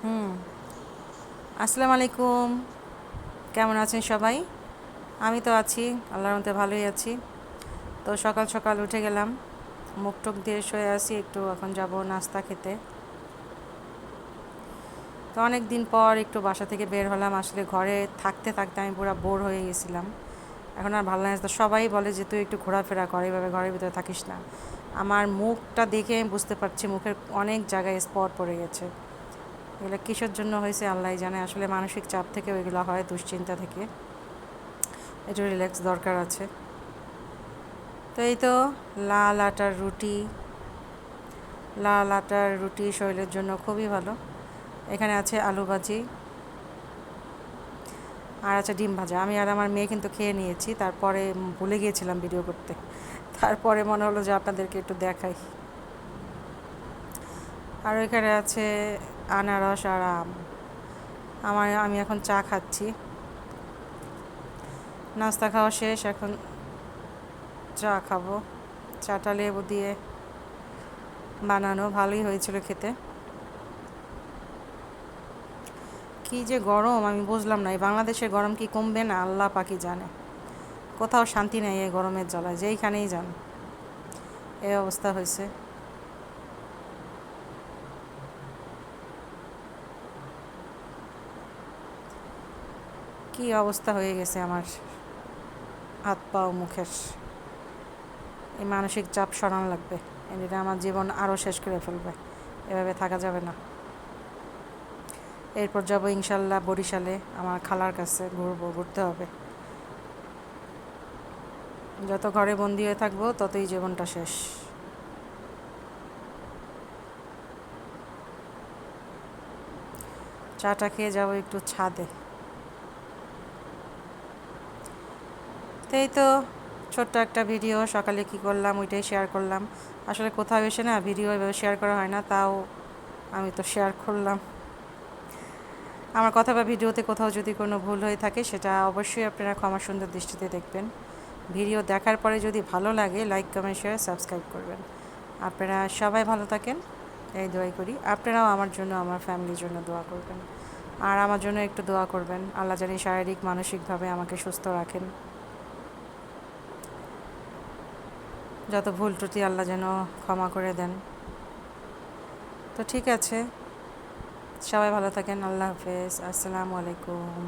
হুম। আসসালামু আলাইকুম। কেমন আছেন সবাই? আমি তো আছি, আল্লাহর রহমতে ভালোই আছি। তো সকাল সকাল উঠে গেলাম, মুখ টুক দিয়ে শুয়ে আছি, একটু এখন যাব নাস্তা খেতে। তো অনেক দিন পর একটু বাসা থেকে বের হলাম। আসলে ঘরে থাকতে থাকতে আমি পুরো বোর হয়ে গেছিলাম। এখন আর ভালো লাগে না। তো সবাই বলে যে তুই একটু ঘোরাফেরা কর, এভাবে ঘরের ভিতরে থাকিস না। আমার মুখটা দেখে আমি বুঝতে পারছি মুখের অনেক জায়গায় স্পট পড়ে গেছে। এগুলো কিসের জন্য হয়েছে আল্লাহ জানে। আসলে মানসিক চাপ থেকে ওইগুলো হয়, দুশ্চিন্তা থেকে। একটু রিল্যাক্স দরকার আছে। তো এই তো লাল আটার রুটি। লাল আটার রুটি শরীরের জন্য খুবই ভালো। এখানে আছে আলু ভাজি আর আছে ডিম ভাজা। আমি আর আমার মেয়ে কিন্তু খেয়ে নিয়েছি, তারপরে ভুলে গিয়েছিলাম ভিডিও করতে। তারপরে মনে হলো যে আপনাদেরকে একটু দেখাই। আর এখানে আছে আনারস আর আম। আমি এখন চা খাচ্ছি। নাস্তা খাওয়া শেষ, এখন চা খাবো। চাটা লেবু দিয়ে বানানো, ভালোই হয়েছিল খেতে। কি যে গরম আমি বুঝলাম না, এই বাংলাদেশের গরম কি কমবে না আল্লাহ পাকি জানে। কোথাও শান্তি নেই এই গরমের জ্বালায়, যেইখানেই যান এই অবস্থা হয়েছে। কি অবস্থা হয়ে গেছে আমার হাত পা ও মুখের। এই মানসিক চাপ সরানো লাগবে, এটা আমার জীবন আরও শেষ করে ফেলবে। এভাবে থাকা যাবে না। এরপর যাবো ইনশাল্লাহ বরিশালে, আমার খালার কাছে ঘুরতে হবে। যত ঘরে বন্দি হয়ে থাকবো ততই জীবনটা শেষ। চাটা খেয়ে যাবো একটু ছাদে। তো এই তো ছোট্ট একটা ভিডিও, সকালে কি করলাম ওইটাই শেয়ার করলাম। আসলে কোথাও এসে না ভিডিও এভাবে শেয়ার করা হয় না, তাও আমি তো শেয়ার করলাম। আমার কথা বা ভিডিওতে কোথাও যদি কোনো ভুল হয়ে থাকে সেটা অবশ্যই আপনারা ক্ষমা সুন্দর দৃষ্টিতে দেখবেন। ভিডিও দেখার পরে যদি ভালো লাগে লাইক কমেন্ট শেয়ার সাবস্ক্রাইব করবেন। আপনারা সবাই ভালো থাকেন, এই দোয়াই করি। আপনারাও আমার জন্য, আমার ফ্যামিলির জন্য দোয়া করবেন। আর আমার জন্য একটু দোয়া করবেন, আল্লাহ জানি শারীরিক মানসিকভাবে আমাকে সুস্থ রাখেন। যত ভুল ত্রুটি আল্লাহ যেন ক্ষমা করে দেন। তো ঠিক আছে, সবাই ভালো থাকেন। আল্লাহ হাফেজ। আসসালামু আলাইকুম।